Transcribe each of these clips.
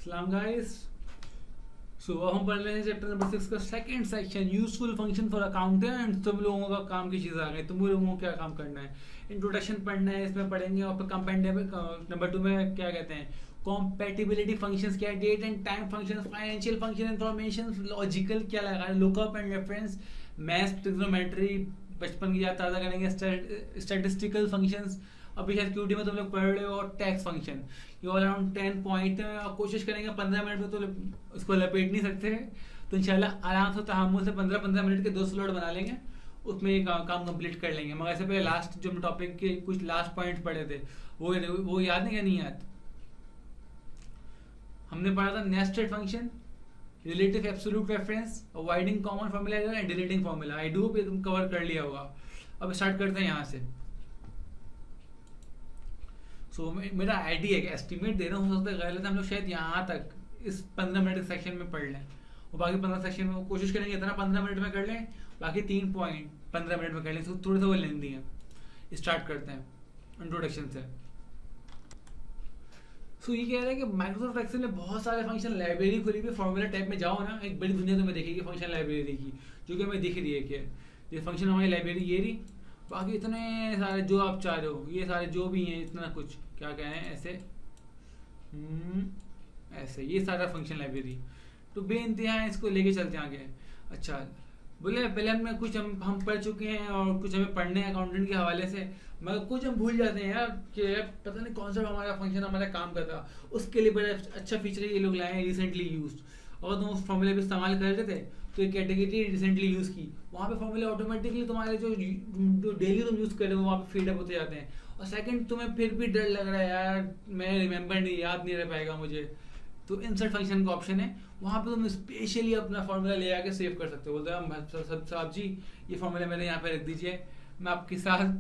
सलाम गाइस। सो अब हम पढ़ रहे हैं चैप्टर नंबर 6 का second section, useful function for accountant. तुम लोगों का काम की चीज़ आ गई, तुम लोगों को क्या काम करना है? इंट्रोडक्शन पढ़ना है, इसमें पढ़ेंगे। और फिर कंपेंडेबल नंबर 2 में क्या कहते हैं, कॉम्पेटिबिलिटी फंक्शंस क्या है, date and time functions, financial function, information logical क्या लगा है, lookup and reference, maths, trigonometry बचपन की याद ताज़ा करेंगे, स्टैटिस्टिकल फंक्शंस अभी शायद क्यूटी में तुम लोग पढ़ रहे हो, और टैक्स फंक्शन। ये ऑल अराउंड 10 पॉइंट है और कोशिश करेंगे 15 मिनट में तो उसको लपेट नहीं सकते। तो इंशाल्लाह आराम से तहम्मुल से 15-15 मिनट के 2 स्लॉट बना लेंगे, उसमें ये काम कंप्लीट कर लेंगे। मगर इससे पहले लास्ट जो टॉपिक के कुछ लास्ट पॉइंट पढ़े थे वो याद नहीं, क्या नहीं याद? हमने पढ़ा था nested function, relative absolute reference, avoiding common formula and deleting formula. I do ये तुम कवर कर लिया होगा। अब स्टार्ट करते हैं यहाँ से। मेरा आइडिया है कि एस्टिमेट दे रहा हूँ, हो सकता है गलत है। हम लोग शायद यहाँ तक इस 15 मिनट के सेक्शन में पढ़ लें और बाकी 15 सेक्शन में कोशिश करेंगे इतना 15 मिनट में कर लें, बाकी 3 पॉइंट 15 मिनट में कर लें। थोड़ा सा वो लेंदी है। स्टार्ट करते हैं इंट्रोडक्शन से। ये कह रहा है कि माइक्रोसॉफ्ट एक्सेल में बहुत सारे फंक्शन लाइब्रेरी खुली हुई। फॉर्मूला टैब में जाओ ना, एक बड़ी दुनिया तुम्हें देखेगी फंक्शन लाइब्रेरी की, जो कि हमें दिख रही है कि ये फंक्शन हमारी लाइब्रेरी ये रही। बाकी इतने सारे जो आप चाह रहे हो, ये सारे जो भी हैं, इतना कुछ क्या कहें ऐसे ऐसे ये सारा फंक्शन लाइब्रेरी तो बेइंतहा है। इसको लेके चलते हैं आगे। अच्छा, बोले पहले हम पढ़ चुके हैं और कुछ हमें पढ़ने हैं अकाउंटेंट के हवाले से, मगर कुछ हम भूल जाते हैं यार कि पता नहीं कौन सा हमारा फंक्शन हमारा काम करता। उसके लिए बड़ा अच्छा फीचर ये लोग लाए हैं, रिसेंटली यूज्ड। अगर तुम उस फॉर्मूले पे इस्तेमाल कर रहे थे तो ये कैटेगरी रिसेंटली यूज़ की, वहाँ पे फॉर्मूले ऑटोमेटिकली तुम्हारे जो डेली तुम यूज़ कर रहे हो वहाँ पे फीडअप होते जाते हैं। और सेकंड, तुम्हें फिर भी डर लग रहा है यार मैं रिमेंबर नहीं, याद नहीं रह पाएगा मुझे, तो इंसर्ट फंक्शन का ऑप्शन है, वहाँ पे तुम स्पेशली अपना फॉर्मूला ले आके सेव कर सकते हो। बोलते हैं साहब जी ये फॉर्मूला मैंने यहाँ पे रख दीजिए, मैं आपके साथ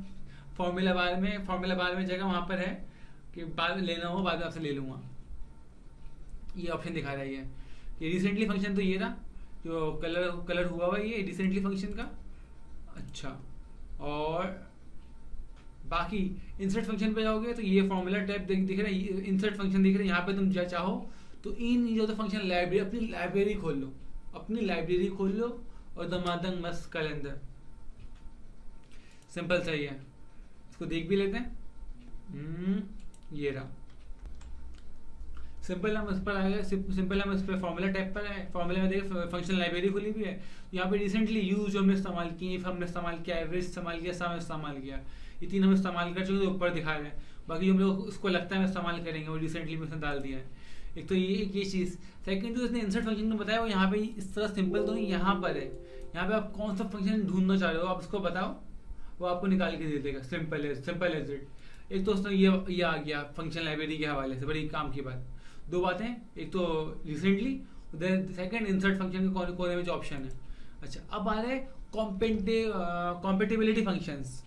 फॉर्मूला बार में जगह वहाँ पर है कि बाद में लेना हो बाद में आपसे ले लूँगा। ये ऑप्शन दिखा रहा है ये रिसेंटली फंक्शन तो ये ना जो कलर हुआ हुआ ये रिसेंटली फंक्शन का। अच्छा, और बाकी इंसर्ट फंक्शन पे जाओगे तो ये फॉर्मूला टैब दिख रहा है, इंसर्ट फंक्शन दिख रहा है। यहाँ पे तुम चाहो तो इन जो तो फंक्शन लाइब्रेरी, अपनी लाइब्रेरी खोल लो और दमादंग मस्त कैलेंडर। सिंपल सही है, इसको देख भी लेते हैं। ये रहा सिंपल। हम इस पर आ गए, सिंपल हम इस पर फॉर्मूला टैब पर है। फॉर्मूला में देखिए फंक्शन लाइब्रेरी खुली हुई है। यहाँ पे रिसेंटली यूज जो हमने इस्तेमाल किए, इफ हमने इस्तेमाल किया, एवरेज इस्तेमाल किया, सम इस्तेमाल किया, ये 3 हम इस्तेमाल कर चुके, ऊपर दिखा रहे हैं। बाकी जो हम लोग उसको लगता है हम इस्तेमाल करेंगे वो रिसेंटली में उसने डाल दिया है। एक तो ये चीज़। सेकंड जो इसने इंसर्ट फंक्शन में बताया वो यहाँ पे इस तरह सिंपल तो नहीं, यहाँ पर है। यहाँ पे आप कौन सा फंक्शन ढूंढना चाह रहे हो आप उसको बताओ, वो आपको निकाल के दे देगा। Simple as it. एक तो उसने ये आ गया फंक्शन लाइब्रेरी के हवाले से, बड़ी काम की बात। 2 बातें, एक तो रिसेंटली, सेकंड इंसर्ट फंक्शन के कोने में जो ऑप्शन है। अच्छा, अब आ रहे कॉम्पेटिबिलिटी फंक्शंस।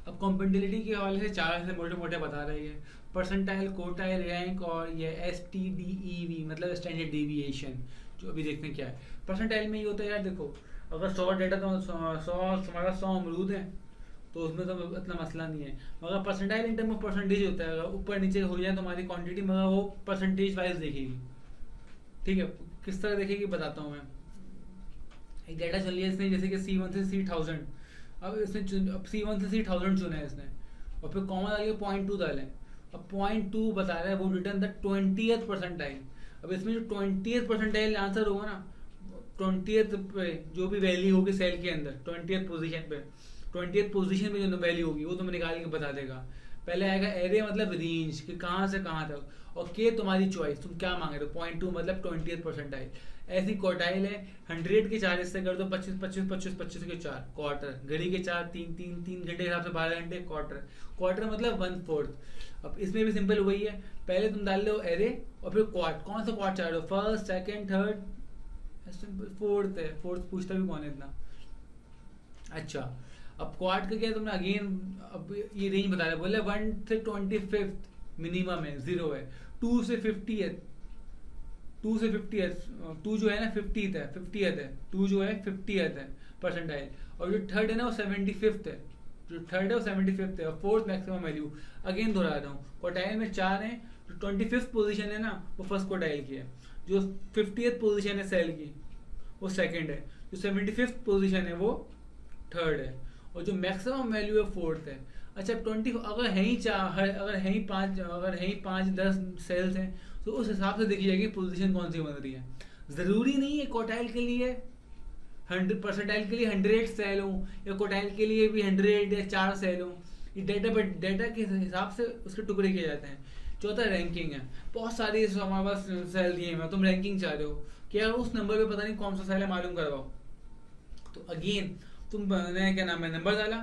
अब कॉम्पेटिबिलिटी के हवाले से 4 से मोटे बता रही है, परसेंटाइल, कोटाइल, रैंक और ये STDEV मतलब स्टैंडर्ड डेविएशन। जो अभी देखते हैं क्या है परसेंटाइल में। ये होता है यार, देखो अगर 100 डेटा तो 100 अमरूद है तो उसमें तो इतना मसला नहीं है। मगर percentile in term of percentage होता है, अगर ऊपर नीचे हो जाए तो हमारी क्वांटिटी, मगर वो परसेंटेज वाइज देखेगी। ठीक है, किस तरह देखेगी बताता हूँ मैं। एक डेटा चल लिया इसने, जैसे कि C1 से C1000। अब इसने C1 से C1000 चुना है इसने, और फिर कॉमा डाल के 0.2 डाले। अब 0.2 बता रहा है वो रिटर्न द 20th परसेंटाइल। अब इसमें जो 20th परसेंटाइल आंसर होगा ना, 20th पे जो भी वैल्यू होगी सेल के अंदर 20th पोजीशन पे, 20th पोजीशन में जो वैल्यू होगी वो तुम्हें निकाल के बता देगा। पहले आएगा एरे मतलब रेंज कि कहाँ से कहाँ तक, और के तुम्हारी चॉइस, तुम क्या मांगे हो। 0.2 मतलब 20th परसेंटाइल। ऐसी क्वार्टाइल है 100 के 4 हिस्से कर दो, 25 के 4 क्वार्टर, घड़ी के 4 3 घंटे के हिसाब से 12 घंटे क्वार्टर मतलब 1/4। अब इसमें भी सिंपल वही है, पहले तुम डाल लो एरे और फिर क्वार्ट, कौन सा क्वार्ट चाह रहे हो, first, second, third, simple. Fourth है, फोर्थ पूछता भी कौन है इतना। अच्छा, अब क्वार्ट का क्या है, तुमने अगेन अब ये रेंज बता रहे, बोले 1 से 25 मिनिमम है, 0 है। 2 से 50th, 2 से 50th, 2 जो है ना 50th है, 2 जो है 50th है परसेंटाइल, और जो थर्ड है ना वो 75th है, और फोर्थ मैक्सिमम वैल्यू। अगेन दोहरा रहा हूँ, क्वार्टाइल में 4 हैं, जो 25th पोजीशन है ना वो फर्स्ट क्वार्टाइल की है, जो 50th पोजीशन है सेल की वो सेकंड है, जो 75th पोजीशन है वो थर्ड है, और जो मैक्सिमम वैल्यू है फोर्थ है। अच्छा 20 अगर है ही अगर है ही 5-10 सेल्स हैं तो उस हिसाब से देखी जाएगी पोजीशन कौन सी बन रही है। ज़रूरी नहीं है क्वार्टाइल के लिए 100% के लिए 100 सेल हो या क्वार्टाइल के लिए भी 100 या 4 सेल हो, ये डेटा के हिसाब से उसके टुकड़े किए जाते हैं। चौथा रैंकिंग है, बहुत सारी हमारे पास सेल दिए हैं, तुम रैंकिंग चाह रहे हो क्या उस नंबर पे पता नहीं कौन सा सेल है मालूम करवाओ, तो अगेन तुमने क्या नाम है नंबर डाला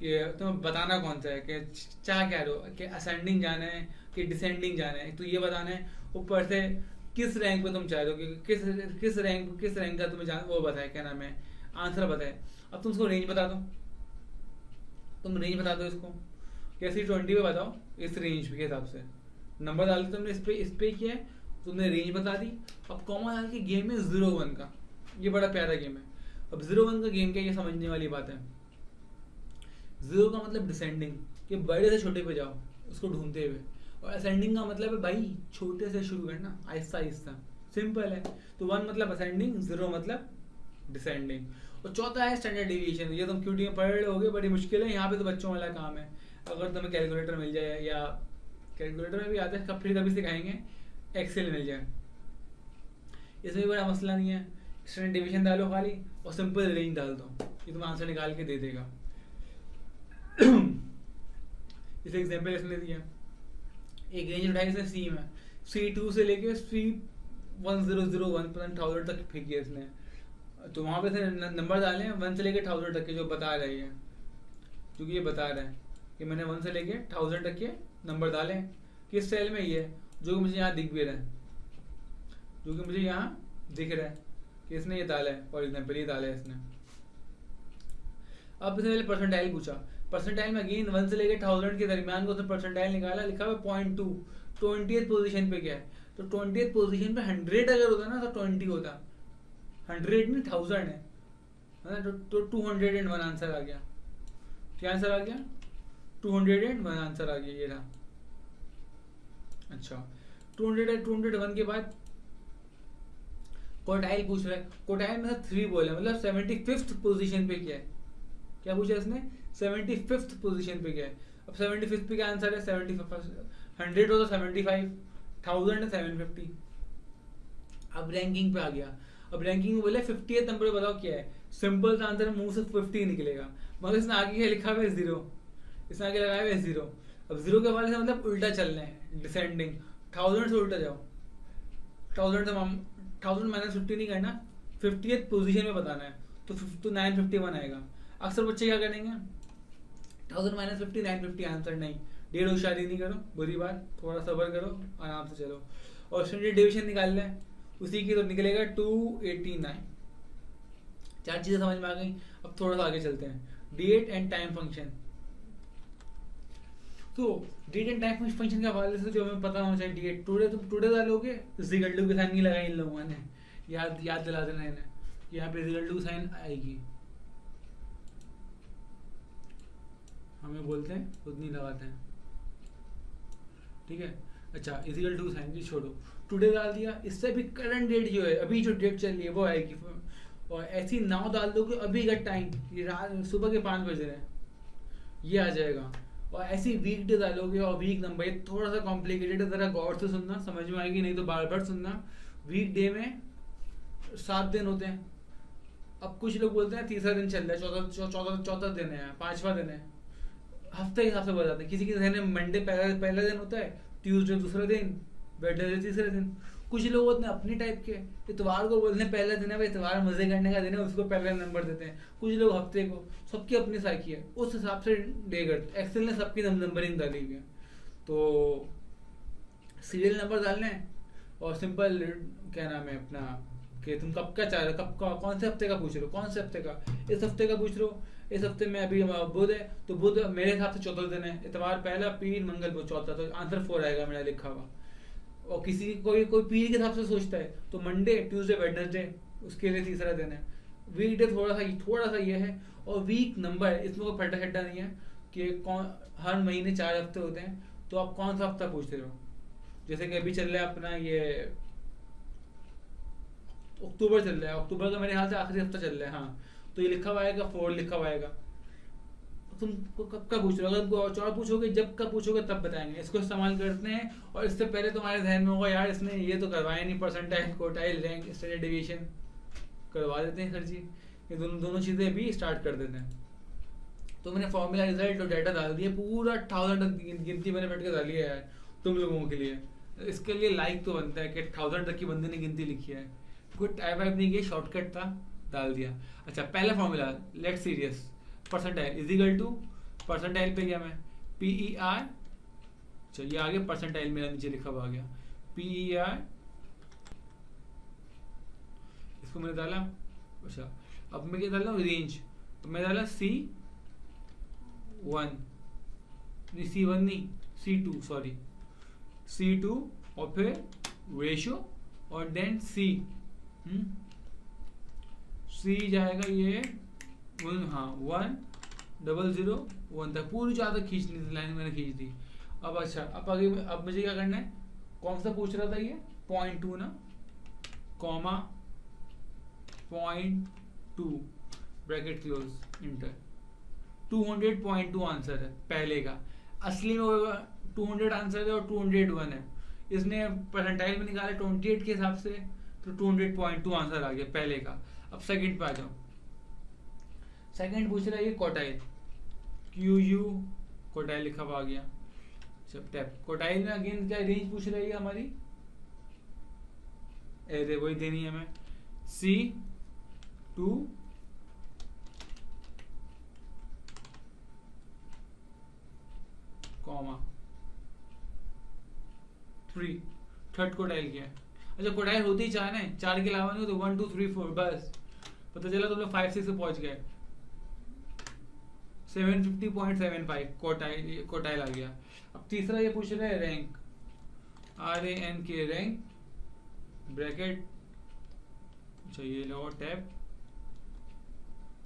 कि तुम्हें बताना कौन सा है, कि चाह क्या रहे हो कि असेंडिंग जाना है कि डिसेंडिंग जाना है, तो ये बताना है। ऊपर से किस रैंक पे तुम चाह रहे हो कि किस रैंक का तुम्हें जान वो बताए, क्या नाम है आंसर बताए। अब तुम उसको रेंज बता दो, इसको कैसे 20 पे बताओ, इस रेंज के हिसाब से नंबर डाल के तुमने इस पे किया है, तुमने रेंज बता दी। अब कॉमा डाल के गेम है 0-1 का, ये बड़ा प्यारा गेम है। अब 0-1 का गेम क्या, ये समझने वाली बात है। 0 का मतलब डिसेंडिंग, कि बड़े से छोटे पे जाओ उसको ढूंढते हुए, और असेंडिंग का मतलब है भाई छोटे से शुरू करना, आहिस्ता आहिस्ता, सिंपल है। तो 1 मतलब असेंडिंग, 0 मतलब डिसेंडिंग। और चौथा है स्टैंडर्ड डेविएशन, ये तुम क्यूटी में पढ़ रहे होगे, बड़ी मुश्किल है, यहाँ पे तो बच्चों वाला काम है। अगर तुम्हें कैलकुलेटर मिल जाए, या कैलकुलेटर में भी आते हैं फिर कभी सिखाएंगे, एक्सेल मिल जाए, इसमें भी बड़ा मसला नहीं है। स्टैंडर्ड डेविएशन डालो खाली और सिंपल रेंज डाल दो, ये तुम्हें आंसर निकाल के दे देगा। इसे एग्जाम्पल इसने दिया, एक रेंज उठाई इसने सी में, C2 से लेके C1001 तक फेंकी है इसने, तो वहाँ पे नंबर डाले हैं 1 से लेके 1000 तक के, जो बता रही है, क्योंकि ये बता रहा है कि मैंने 1 से लेके 1000 तक के नंबर डाले हैं, किस सेल में ये है, जो कि मुझे यहाँ दिख भी रहा है, कि इसने ये डाला है, फॉर एग्जाम्पल ये डाला है इसने। अब इसने पहले परसेंटाइल पूछा, परसेंटाइल में अगेन 1 से लेके 1000 के दरमियान को उसने परसेंटाइल निकाला, लिखा हुआ 0.2, 20th पोजीशन पे क्या है, तो 20th पोजीशन पे 100 अगर होता ना तो 20 होता, 100 नहीं 1000 है ना, तो 201 आंसर आ गया। क्या आंसर आ गया? 201 आंसर आ गया, ये रहा। अच्छा 201 के बाद क्वार्टाइल पूछ रहा है, क्वार्टाइल में 3 बोले, मतलब 75th पोजीशन पे क्या है, क्या पूछा इसने, 75th पोजीशन पे क्या है। अब 75th पे क्या आंसर है, 75, 100 हो तो 75, 1000 है 750। अब रैंकिंग पे आ गया, अब रैंकिंग में बोले 50th नंबर बताओ क्या है, सिंपल सा आंसर मुंह से 50 निकलेगा, मगर इसने आगे लिखा हुआ है 0, इसने आगे लगाया हुआ है 0। अब 0 के बाद मतलब उल्टा चलना है, डिसेंडिंग, 1000 से उल्टा जाओ, 1000 माइनस 50 नहीं करना, 50th पोजीशन में बताना है, तो 951 आएगा। अक्सर बच्चे क्या करेंगे, 1000 माइनस 50 950 आंसर, नहीं, डेढ़ होशियारी नहीं करो, बुरी बात, थोड़ा सब्र करो, आराम से चलो। और स्टैंडर्ड डेविएशन निकालना है, उसी की तो निकलेगा 289। 4 चीजें समझ में आ गई। अब थोड़ा सा आगे चलते हैं, डेट एंड टाइम फंक्शन। तो डेट एंड टाइम फंक्शन के हवाले से जो हमें पता होना चाहिए, डेट टुडे डालोगे, ज़िगल्डू के साइन नहीं लगाई इन लोगों ने, याद दिला देना इन्हें, यहाँ पे ज़िगल्डू साइन आएगी, हमें बोलते हैं खुद नहीं लगाते हैं, ठीक है। अच्छा इजिकल टू साइन जी छोड़ो, टुडे डाल दिया, इससे भी करंट डेट जो है, अभी जो डेट चल रही है वो आएगी, और ऐसी नाव डाल दोगे अभी का टाइम, ये रात सुबह के 5 बज रहे हैं, ये आ जाएगा। और ऐसी वीक डे डालोगे और वीक नंबर, ये थोड़ा सा कॉम्प्लिकेटेड है, ज़रा गौर से सुनना, समझ में आएगी, नहीं तो बार बार सुनना। वीक डे में 7 दिन होते हैं, अब कुछ लोग बोलते हैं तीसरा दिन चल रहा है, चौथा दिन है, 5वां दिन है, हफ्ते के हिसाब से बताते हैं। किसी के जहन में मंडे पहला दिन होता है, ट्यूसडे दूसरा दिन, वेडनेसडे तीसरा दिन। कुछ लोग होते हैं अपनी टाइप के, इतवार को बोलते हैं पहला दिन है भाई, इतवार मजे करने का दिन है, उसको पहला नंबर देते हैं। कुछ लोग हफ्ते को, सबकी अपनी साइकी है, उस हिसाब से डे करते। एक्सेल ने सबकी नंबरिंग डाली हुई है, तो सीरियल नंबर डालना है, और सिंपल क्या नाम है अपना, कि तुम कब का चाह रहे हो, कब का, कौन से हफ्ते का पूछ रहे हो, कौन से हफ्ते का, इस हफ्ते का पूछ रहे हो, इस हफ्ते में अभी बुध है, तो बुध मेरे हिसाब से चौथा दिन है, इतवार पहला, पीर मंगल बुध चौथा, तो आंसर 4 आएगा मेरा लिखा हुआ। और किसी कोई पीर के हिसाब से सोचता है तो मंडे ट्यूसडे वेडनेसडे उसके लिए तीसरा दिन है। वीक डे थोड़ा सा ये है, और वीक नंबर इसमें कोई फटा छट्टा नहीं है कि कौन, हर महीने 4 हफ्ते होते हैं, तो आप कौन सा हफ्ता पूछ रहे हो, जैसे कि अभी चल रहा है अपना ये अक्टूबर चल रहा है, अक्टूबर का मेरे ख्याल से आखिरी हफ्ता चल रहा है। हाँ, तो ये लिखा हुआ आएगा 4 लिखा हुआ आएगा। तुम कब का पूछ रहे हो? अगर तुमको और पूछोगे, जब का पूछोगे तब बताएंगे। इसको इस्तेमाल करते हैं, और इससे पहले तुम्हारे ध्यान में होगा यार इसने ये तो करवाया नहीं, percentile, quartile, rank, standard deviation करवा देते हैं सर जी। ये दोनों चीज़ें भी स्टार्ट कर देते हैं। तो मैंने फॉर्मूला, रिजल्ट और डाटा डाल दिया, पूरा 1000 तक गिनती मैंने बैठ के डाली है यार तुम लोगों के लिए। इसके लिए लाइक तो बनता है कि 1000 तक की बंदे ने गिनती लिखी है। कुछ टाइप वाइप नहीं किया, शॉर्टकट था, डाल दिया। अच्छा, पहला फॉर्मूला, लेट सीरियस, percentile is equal to, percentile पे गया मैं, PER, चलिए आगे परसेंटाइल मेरा नीचे लिखा हुआ आ गया, PER, इसको मैंने डाला। अच्छा, अब मैं क्या डाल रहा हूँ, रेंज, तो मैं डाला C1 नहीं, C1 नहीं, C2 सॉरी, C2, और फिर रेशियो, और देन C जाएगा ये हाँ 1,001 तक, पूरी ज़्यादा खींचनी थी लाइन, मैंने खींच दी। अब अच्छा, अब आगे, अब मुझे क्या करना है, कौन सा पूछ रहा था ये, 0.2 ना, comma 0.2 bracket close inter, 200.2 answer है पहले का। असली में 200 आंसर है और 201 है। इसने परसेंटाइल में निकाला 28 के हिसाब से, तो 200.2 आंसर आ गया पहले का। अब सेकंड पे आ जाओ। सेकंड पूछ रहा है ये क्वार्टाइल, QU क्वार्टाइल लिखा हुआ आ गया। सब टैप क्वार्टाइल में अगेन क्या रेंज पूछ रही है हमारी, अरे वही देनी है हमें, C2 कॉमा 3, थर्ड क्वार्टाइल क्या है। अच्छा, क्वार्टाइल होती ही 4 है, 4 के अलावा नहीं हो तो 1 2 3 4, बस पता चला तुम लोग 5 6 पे पहुंच गए। 750.75 क्वार्टाइल आ गया। अब तीसरा ये पूछ रहा है रैंक, RANK रैंक ब्रैकेट, अच्छा ये लो टैब,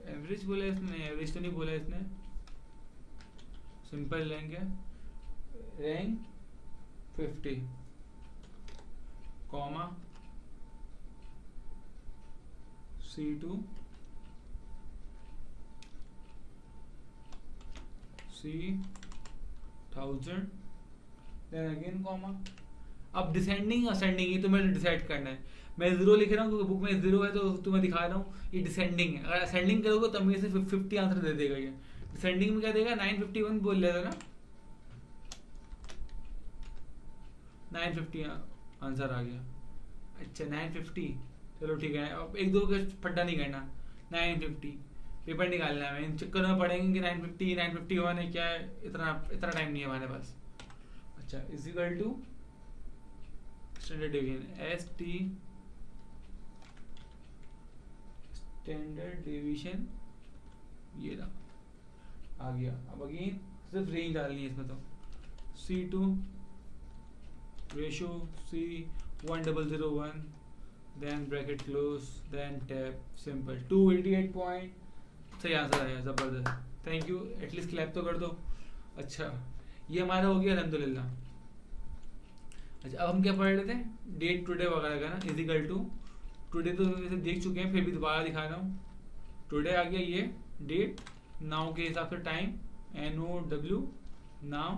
एवरेज बोला इसने, एवरेज तो नहीं बोला इसने, सिंपल रैंक है, rank 50 comma C2 1000 then again comma. अब डिसेंडिंग असेंडिंग ये तुम्हें डिसाइड करना है। मैं 0 लिख रहा हूँ क्योंकि बुक में 0 है, तो तुम्हें दिखा रहा हूँ ये डिसेंडिंग है। अगर असेंडिंग करोगे तब मेरे से 50 आंसर दे देगा ये। डिसेंडिंग में क्या देगा, 951 बोल लेगा ना, 950 आंसर आ गया। अच्छा 950, चलो ठीक है। अब 1 2 का फड्डा नहीं करना, 950 पेपर निकालना है। इन चक्कर में पढ़ेंगे कि 950 951 है क्या है, इतना टाइम नहीं है हमारे पास। अच्छा is equal to standard deviation, ST standard deviation, ये रहा आ गया। अब अगेन सिर्फ रेंज डालनी है इसमें, तो C2 ratio C1001 then bracket close then tab, simple 288 point, सही आंसर आया, ज़बरदस्त, थैंक यू, एटलीस्ट क्लैप तो कर दो। अच्छा ये हमारा हो गया अल्हम्दुलिल्लाह। अच्छा अब हम क्या पढ़ रहे थे, डेट टुडे वगैरह का ना, इजिकल टू, टुडे तो वैसे देख चुके हैं, फिर भी दोबारा दिखा रहा हूँ। टुडे आ गया ये, डेट नाउ के हिसाब से टाइम, NOW नाउ,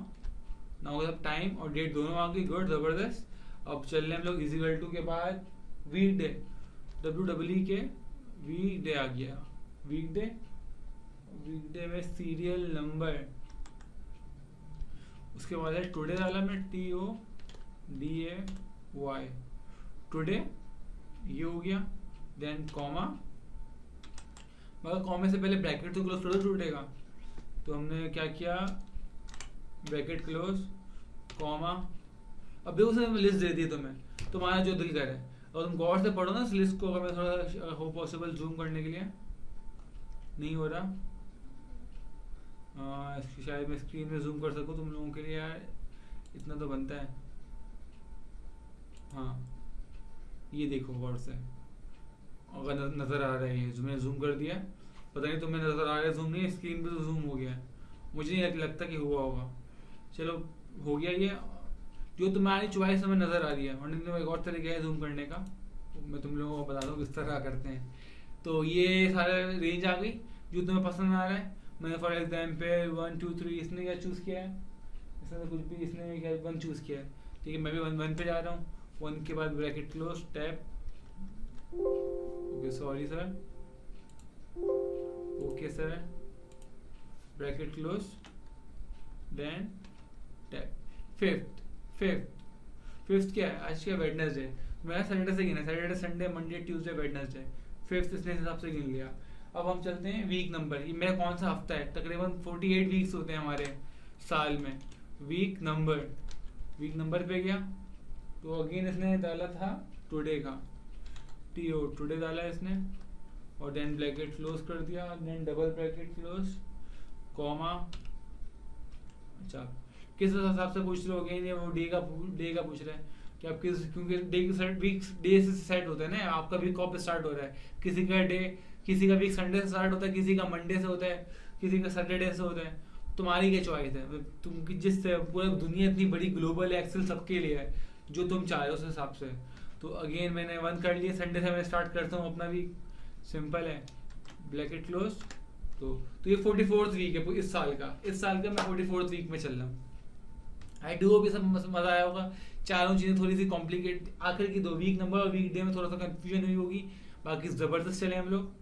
नाउ का टाइम और डेट दोनों आ गई, गुड ज़बरदस्त। अब चल रहे हम लोग इजिकल टू के बाद वीक डे, WEE के वीक डे आ गया, वीक डे में सीरियल नंबर, उसके बाद है टुडे डाला मैं TODAY, टुडे ये हो गया, देन कॉमा, मगर कॉमे से पहले ब्रैकेट तो क्लोज करो टुडे का, तो हमने क्या किया, ब्रैकेट क्लोज कॉमा। अब देखो सर लिस्ट दे दी तुम्हें, तुम्हारा जो दिल करे, और तुम गौर से पढ़ो ना इस लिस्ट को। अगर मैं थोड़ा हो पॉसिबल जूम करने के लिए, नहीं हो रहा, शायद मैं स्क्रीन में जूम कर सकूँ तुम लोगों के लिए यार, इतना तो बनता है। हाँ ये देखो गौर से, अगर नज़र आ रहा है, मैंने जूम कर दिया, पता नहीं तुम्हें नज़र आ रहा है जूम नहीं, स्क्रीन पे तो जूम हो गया, मुझे नहीं लगता कि हुआ होगा। चलो हो गया ये, जो तुम्हारी चॉइस में नज़र आ रही है। और एक और तरीका है जूम करने का, तो मैं तुम लोगों को बता दूँ किस तरह करते हैं। तो ये सारा रेंज आ गई जो तुम्हें पसंद आ रहा है। मैंने फॉर एग्जाम्पल 1 2 3 इसने क्या चूज़ किया है, इसने कुछ भी, इसने क्या 1 चूज़ किया है, ठीक है। मैं भी 1 पे जा रहा हूँ। 1 के बाद bracket close, tap, okay sorry sir, okay sir, bracket close, then tap. Fifth क्या है, आज क्या वेडनेसडे, मैंने सैटरडे से गिना, Saturday Sunday Monday Tuesday Wednesday, fifth इसने हिसाब से गिन लिया। अब हम चलते हैं वीक नंबर, ये मेरा कौन सा हफ्ता है। तकरीबन 48 वीक्स होते हैं हमारे साल में। वीक नंबर पे गया तो अगेन इसने डाला था टुडे का, टुडे डाला इसने, और देन ब्रैकेट क्लोज कर दिया, then double bracket close, comma. अच्छा, किस हिसाब से पूछ रहे हो, अगेन ये वो डे का पूछ रहा है कि आप किस, क्योंकि डे से सेट होता है ना, आपका वीक कब स्टार्ट हो रहा है। किसी का वीक संडे से स्टार्ट होता है, किसी का मंडे से होता है, किसी का सैटरडे से होता है। तुम्हारी क्या चॉइस है, तुम जिस पूरा दुनिया इतनी बड़ी ग्लोबल एक्सेल सबके लिए है, जो तुम चाह रहे हो उस हिसाब से। तो अगेन मैंने 1 कर लिया, संडे से मैं स्टार्ट करता हूँ अपना वीक, सिंपल है, ब्रैकेट क्लोज। तो ये 44th वीक है इस साल का मैं 44th वीक में चल रहा हूँ। आई डू होप ये सब मजा आया होगा। चारों चीज़ें थोड़ी सी कॉम्प्लिकेट, आखिर की 2 वीक नंबर और वीक डे में थोड़ा सा कंफ्यूजन हुई होगी, बाकी ज़बरदस्त चले हम लोग।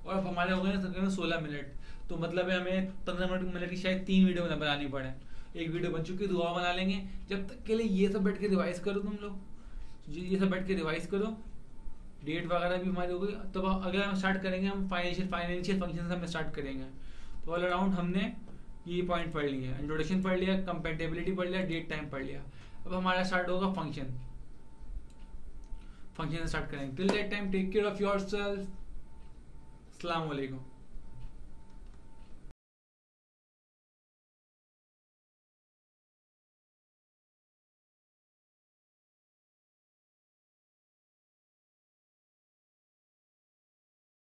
और अब हमारे हो गए ना तकरीबन 16 मिनट, तो मतलब है हमें 15 मिनट की शायद 3 वीडियो बनानी पड़े। एक वीडियो बन चुकी है, दुआ बना लेंगे। जब तक के लिए ये सब बैठ के रिवाइज करो तुम लोग, ये सब बैठ के रिवाइज करो, डेट वगैरह भी हमारी हो गई। तो अगर हम स्टार्ट करेंगे, हम फाइनेंशियल फंक्शन हम स्टार्ट करेंगे। तो ऑल अराउंड हमने ये पॉइंट पढ़ लिया, इंट्रोडक्शन पढ़ लिया, कंपेटेबिलिटी पढ़ लिया, डेट टाइम पढ़ लिया। अब हमारा स्टार्ट होगा फंक्शन स्टार्ट करेंगे। Till that time take care of yourself. अस्सलाम वालेकुम।